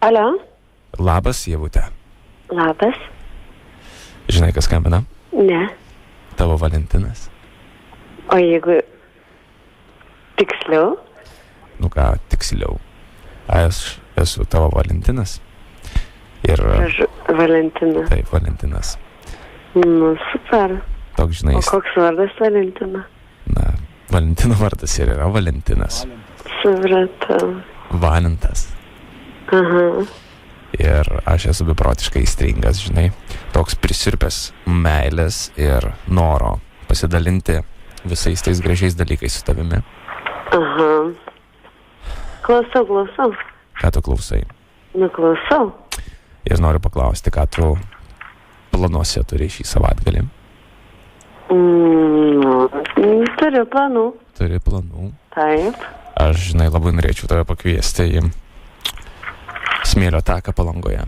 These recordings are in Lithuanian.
Alio. Labas, Ievute. Labas. Žinai, kas skambina? Ne. Tavo Valentinas. O jeigu tiksliau? Nu ką, tiksliau. Aš esu tavo Valentinas. Ir... Valentinas. Taip, Valentinas. Nu, super. Toks, žinai... O koks vardas Valentina? Na, Valentino vardas ir yra Valentinas. Supratau. Valentas. Aha. Ir aš esu beprotiškai įstringas, žinai. Toks prisirpęs meilės ir noro pasidalinti visais tais gražiais dalykais su tavimi. Aha. Klausau. Ką tu klausai? Nu, klausau. Ir noriu paklausti, ką tu planuose turi šį savaitgalį. Turiu planų. Turi planų. Taip. Aš, žinai, labai norėčiau tave pakviesti į smėlio taką Palangoje.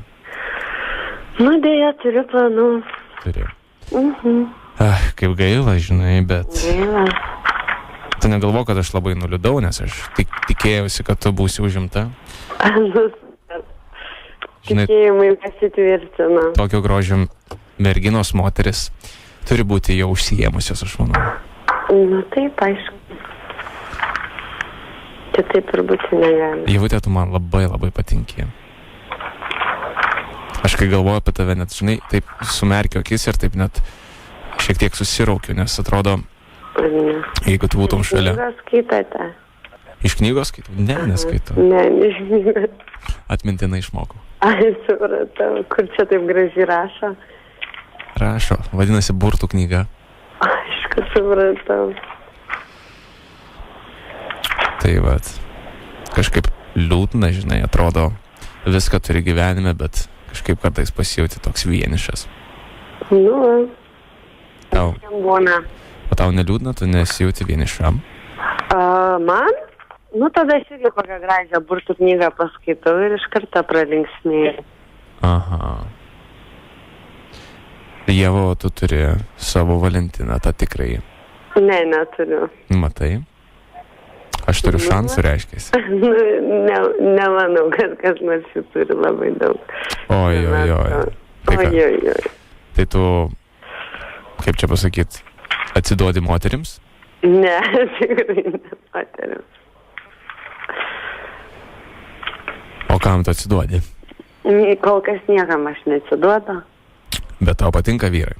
Nu, dėja, turiu planų. Turi. Kaip gaila, žinai, bet... Gaila. Tu negalvo, kad aš labai nuliūdau, nes aš tikėjausi, kad tu būsi užimta. Žinai, tikėjimai pasitvirtina. Tokio grožio merginos moteris turi būti jau užsiėmusios, aš manau. Nu, taip, aišku. Čia taip ir būti negali. Ievute, tu man labai labai patinki. Aš kai galvoju apie tave, net, žinai, taip sumerkiu akis ir taip net šiek tiek susiraukiu, nes atrodo, jeigu tu būtum šalia. Iš knygos skaitate? Iš knygos skaitau? Ne, neskaitau. Ne, iš knygos. Atmintinai išmokau. Ai, supratau. Kur čia taip gražiai rašo? Rašo, vadinasi burtų knyga. Aišku, supratau. Tai vat, kažkaip liūdna, žinai, atrodo, viską turi gyvenime, bet kažkaip kartais pasijauti toks vienišas. Nu, Tau. Būna. O tau neliūdna, tu nesijauti vienišam? Man? Nu, tada aš irgi kokią gražią burtų knygą paskaitau ir iš karto pralinksmėjau. Aha. Ievo, tu turi savo Valentiną, tą tikrai. Ne, neturiu. Matai? Aš turiu šansų, reiškiasi. Nemanau, kad kas nors jų turi labai daug. Oi. Tai ką? Oi. Tai tu, kaip čia pasakyt, atsiduodi moterims? Ne, tikrai ne moterims. O kam tu atsiduodi? Kol kas niekam aš neatsiduodu. Bet tau patinka vyrai?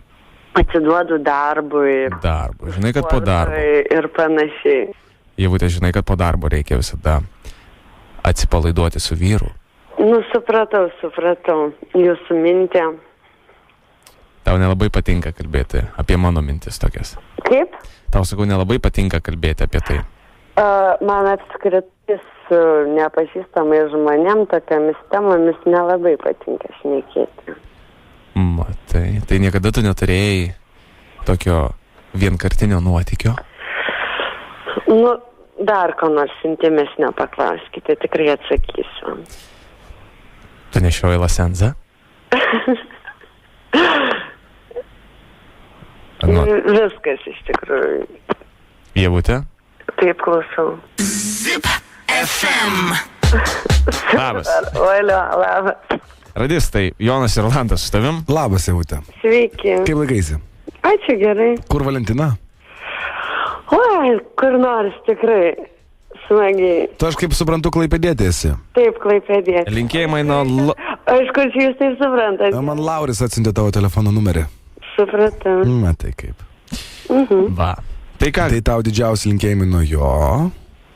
Atsiduodu darbui. Darbui. Žinai, kad po darbo. Ir panašiai. Ievute, žinai, kad po darbo reikia visada atsipalaiduoti su vyru. Nu, supratau. Jūsų mintė. Tau nelabai patinka kalbėti apie mano mintis tokias. Kaip? Tau, sakau, nelabai patinka kalbėti apie tai. Man apskritai su nepažįstamais žmonėm tokiamis temomis nelabai patinka šnekėti. Matai, tai niekada tu neturėjai tokio vienkartinio nuotykio? Nu, dar ko nors intimesnio paklauskite, tikrai atsakysiu. Tu nešioji lasenzą? Viskas iš tikrųjų. Ievute? Taip, klausau. Zip FM. Labas. Olio, labas. Radistai, Jonas ir Rolandas su tavim. Labas, Ievute. Sveiki. Kaip laikaisi? Ačiū, gerai. Kur Valentina? Oi, kur nors tikrai smagiai. Tu, aš kaip suprantu, klaipėdietė esi. Taip, klaipėdietė. Linkėjimai nuo... Aišku, jūs tai suprantate. Man Lauris atsiuntė tavo telefono numerį. Supratau. Matai kaip. Va. Tai ką? Tai tau didžiausi linkėjimai nuo jo.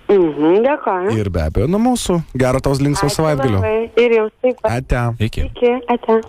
Dėkoju. Ir be abejo nuo mūsų. Gero tau linksmo savaitgalio. Ir jums taip pat. Ate. Iki. Ate.